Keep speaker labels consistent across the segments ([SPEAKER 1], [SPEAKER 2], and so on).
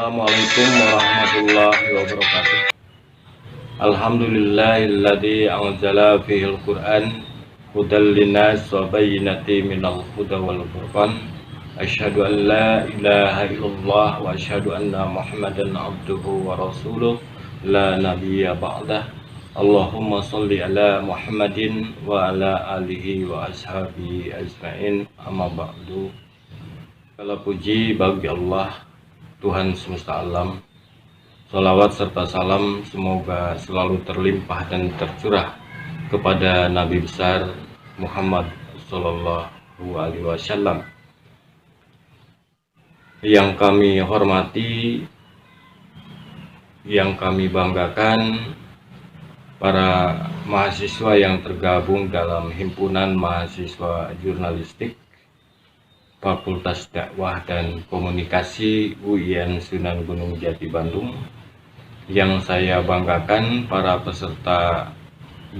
[SPEAKER 1] Assalamualaikum warahmatullahi wabarakatuh. Alhamdulillahilladzi anzala fihil Qur'an hudal linnas wa bayyinatin minal huda wal furqan. Asyhadu an la ilaha illallah wa asyhadu anna Muhammadan abduhu wa rasuluh la nabiyya ba'dah. Allahumma sholli ala Muhammadin wa ala alihi wa ashabihi ajmain. Amma ba'du. Segala puji bagi Allah, Tuhan semesta alam. Salawat serta salam semoga selalu terlimpah dan tercurah kepada Nabi besar Muhammad Sallallahu Alaihi Wasallam. Yang kami hormati, yang kami banggakan, para mahasiswa yang tergabung dalam himpunan mahasiswa jurnalistik Fakultas Dakwah dan Komunikasi UIN Sunan Gunung Jati Bandung. Yang saya banggakan para peserta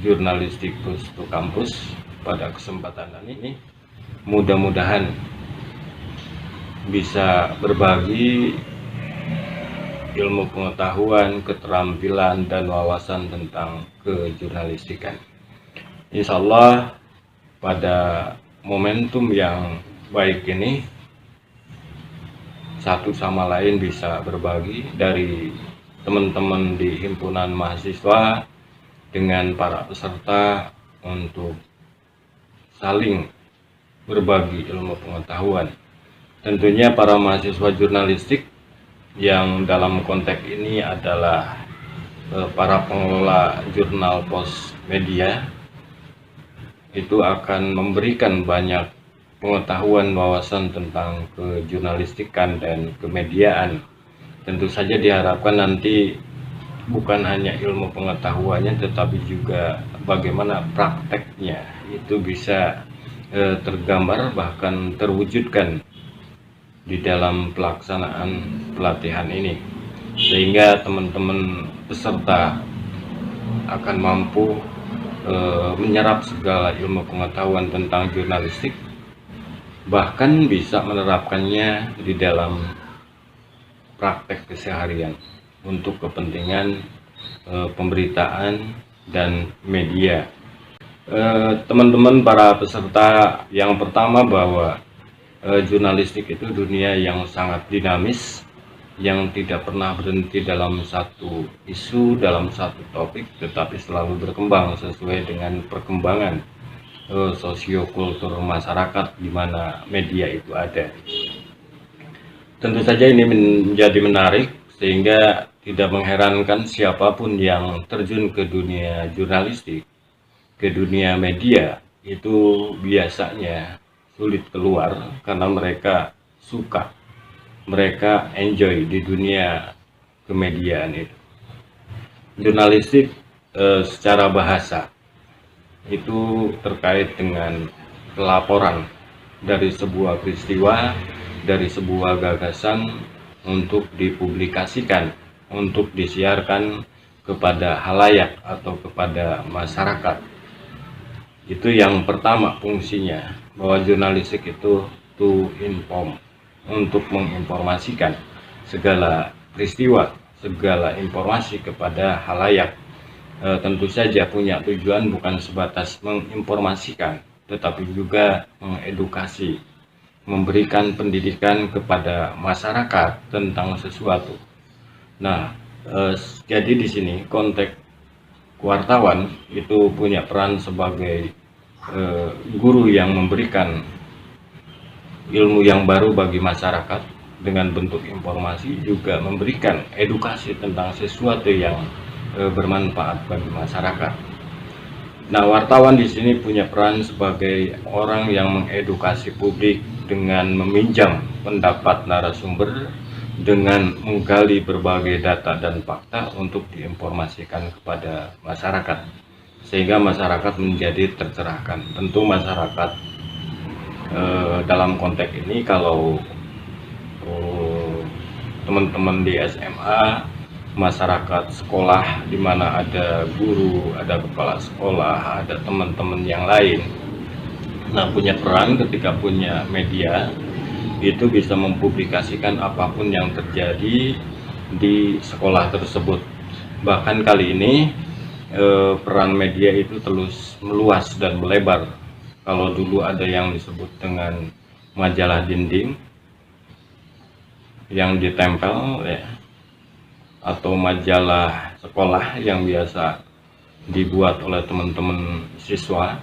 [SPEAKER 1] jurnalistik to kampus pada kesempatan ini, mudah-mudahan bisa berbagi ilmu pengetahuan, keterampilan, dan wawasan tentang kejurnalistikan. Insya Allah pada momentum yang baik ini, satu sama lain bisa berbagi dari teman-teman di himpunan mahasiswa dengan para peserta untuk saling berbagi ilmu pengetahuan. Tentunya para mahasiswa jurnalistik yang dalam konteks ini adalah para pengelola jurnal pos media itu akan memberikan banyak pengetahuan wawasan tentang kejurnalistikan dan kemediaan. Tentu saja diharapkan nanti bukan hanya ilmu pengetahuannya tetapi juga bagaimana prakteknya itu bisa tergambar bahkan terwujudkan di dalam pelaksanaan pelatihan ini, sehingga teman-teman peserta akan mampu menyerap segala ilmu pengetahuan tentang jurnalistik, bahkan bisa menerapkannya di dalam praktek keseharian untuk kepentingan pemberitaan dan media. Teman-teman para peserta, yang pertama bahwa jurnalistik itu dunia yang sangat dinamis, yang tidak pernah berhenti dalam satu isu, dalam satu topik, tetapi selalu berkembang sesuai dengan perkembangan sosiokultur masyarakat di mana media itu ada. Tentu saja ini menjadi menarik sehingga tidak mengherankan siapapun yang terjun ke dunia jurnalistik, ke dunia media, itu biasanya sulit keluar karena mereka suka, mereka enjoy di dunia kemediaan itu. Jurnalistik secara bahasa itu terkait dengan pelaporan dari sebuah peristiwa, dari sebuah gagasan untuk dipublikasikan, untuk disiarkan kepada halayak atau kepada masyarakat. Itu yang pertama fungsinya, bahwa jurnalistik itu to inform, untuk menginformasikan segala peristiwa, segala informasi kepada halayak. Tentu saja punya tujuan bukan sebatas menginformasikan, tetapi juga mengedukasi, memberikan pendidikan kepada masyarakat tentang sesuatu. Nah, jadi di sini konteks wartawan itu punya peran sebagai guru yang memberikan ilmu yang baru bagi masyarakat dengan bentuk informasi, juga memberikan edukasi tentang sesuatu yang bermanfaat bagi masyarakat. Nah, wartawan di sini punya peran sebagai orang yang mengedukasi publik dengan meminjam pendapat narasumber, dengan menggali berbagai data dan fakta untuk diinformasikan kepada masyarakat, sehingga masyarakat menjadi tercerahkan. Tentu masyarakat dalam konteks ini, kalau teman-teman di SMA, masyarakat sekolah di mana ada guru, ada kepala sekolah, ada teman-teman yang lain, nah punya peran ketika punya media itu bisa mempublikasikan apapun yang terjadi di sekolah tersebut. Bahkan kali ini peran media itu terus meluas dan melebar. Kalau dulu ada yang disebut dengan majalah dinding yang ditempel ya, atau majalah sekolah yang biasa dibuat oleh teman-teman siswa,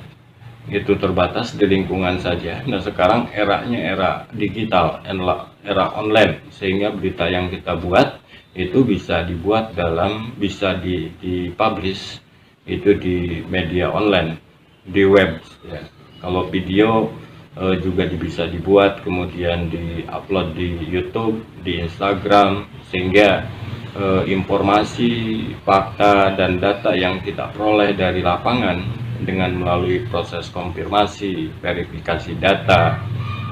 [SPEAKER 1] itu terbatas di lingkungan saja. Nah sekarang eranya era digital, era online, sehingga berita yang kita buat itu bisa dibuat bisa dipublish itu di media online, di web ya. Kalau video juga bisa dibuat kemudian diupload di YouTube, di Instagram, sehingga informasi, fakta, dan data yang kita peroleh dari lapangan dengan melalui proses konfirmasi, verifikasi data,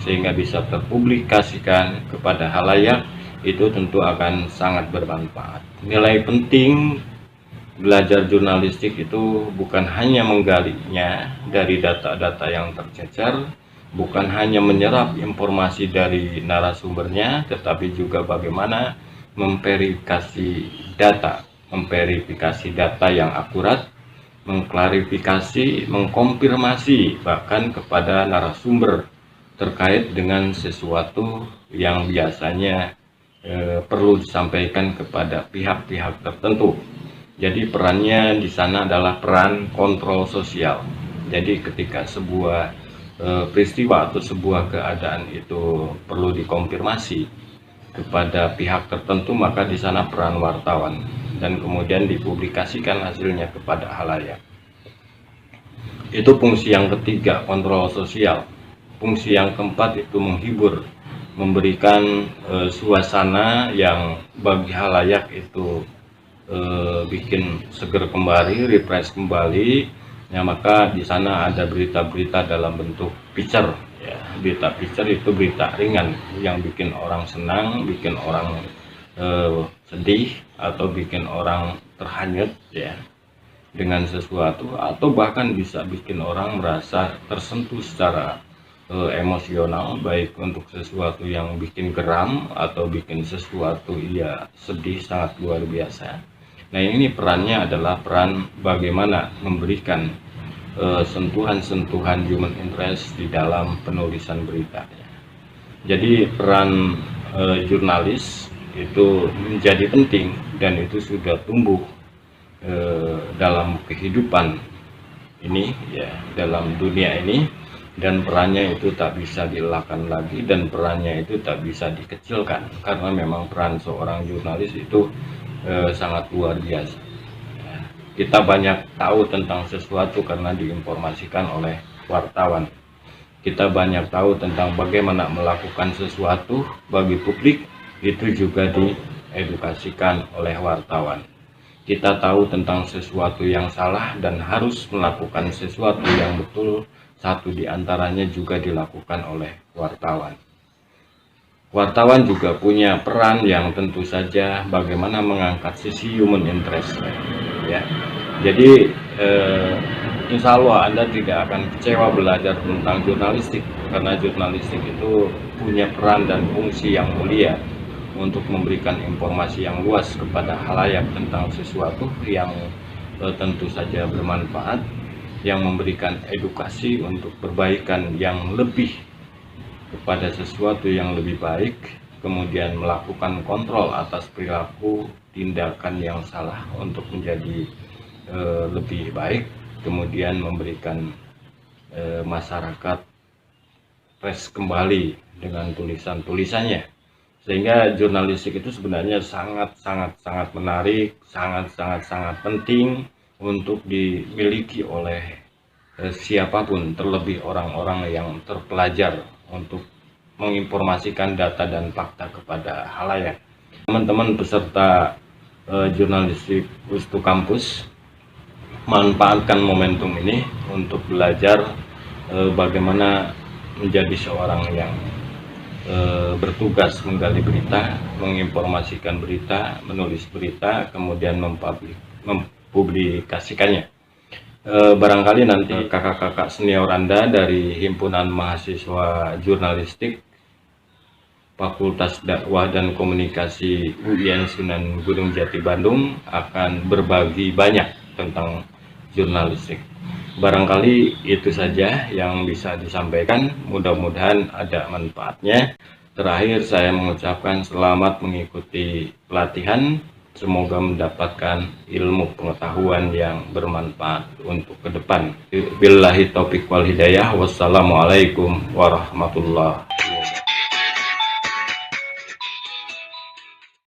[SPEAKER 1] sehingga bisa terpublikasikan kepada halayak, itu tentu akan sangat bermanfaat. Nilai penting belajar jurnalistik itu bukan hanya menggalinya dari data-data yang tercecer, bukan hanya menyerap informasi dari narasumbernya, tetapi juga bagaimana memverifikasi data yang akurat, mengklarifikasi, mengkonfirmasi bahkan kepada narasumber terkait dengan sesuatu yang biasanya perlu disampaikan kepada pihak-pihak tertentu. Jadi perannya di sana adalah peran kontrol sosial. Jadi ketika sebuah peristiwa atau sebuah keadaan itu perlu dikonfirmasi kepada pihak tertentu, maka di sana peran wartawan, dan kemudian dipublikasikan hasilnya kepada halayak. Itu fungsi yang ketiga, kontrol sosial. Fungsi yang keempat itu menghibur, memberikan suasana yang bagi halayak itu bikin seger kembali, refresh kembali. Ya, maka di sana ada berita-berita dalam bentuk picture ya. Berita picture itu berita ringan yang bikin orang senang, bikin orang sedih, atau bikin orang terhanyut ya dengan sesuatu, atau bahkan bisa bikin orang merasa tersentuh secara emosional, baik untuk sesuatu yang bikin geram atau bikin sesuatu ia sedih sangat luar biasa. Nah ini perannya adalah peran bagaimana memberikan sentuhan-sentuhan human interest di dalam penulisan berita. Jadi peran jurnalis itu menjadi penting dan itu sudah tumbuh dalam kehidupan ini ya, dalam dunia ini, dan perannya itu tak bisa dielakkan lagi, dan perannya itu tak bisa dikecilkan, karena memang peran seorang jurnalis itu sangat luar biasa. Kita banyak tahu tentang sesuatu karena diinformasikan oleh wartawan. Kita banyak tahu tentang bagaimana melakukan sesuatu bagi publik, itu juga diedukasikan oleh wartawan. Kita tahu tentang sesuatu yang salah dan harus melakukan sesuatu yang betul, satu di antaranya juga dilakukan oleh wartawan. Wartawan juga punya peran yang tentu saja bagaimana mengangkat sisi human interest ya. Jadi insya Allah Anda tidak akan kecewa belajar tentang jurnalistik, karena jurnalistik itu punya peran dan fungsi yang mulia untuk memberikan informasi yang luas kepada halayak tentang sesuatu yang tentu saja bermanfaat, yang memberikan edukasi untuk perbaikan yang lebih kepada sesuatu yang lebih baik, kemudian melakukan kontrol atas perilaku tindakan yang salah untuk menjadi lebih baik, kemudian memberikan masyarakat fresh kembali dengan tulisan-tulisannya. Sehingga jurnalistik itu sebenarnya sangat menarik, sangat penting untuk dimiliki oleh siapapun, terlebih orang-orang yang terpelajar untuk menginformasikan data dan fakta kepada halayak. Teman-teman peserta jurnalistik Ustu Kampus, manfaatkan momentum ini untuk belajar bagaimana menjadi seorang yang bertugas menggali berita, menginformasikan berita, menulis berita, kemudian mempublikasikannya. Barangkali nanti kakak-kakak senior Anda dari Himpunan Mahasiswa Jurnalistik Fakultas Dakwah dan Komunikasi UIN Sunan Gunung Jati Bandung akan berbagi banyak tentang jurnalistik. Barangkali itu saja yang bisa disampaikan, mudah-mudahan ada manfaatnya. Terakhir saya mengucapkan selamat mengikuti pelatihan, semoga mendapatkan ilmu pengetahuan yang bermanfaat untuk ke depan. Billahi taufiq wal hidayah. Wassalamualaikum warahmatullahi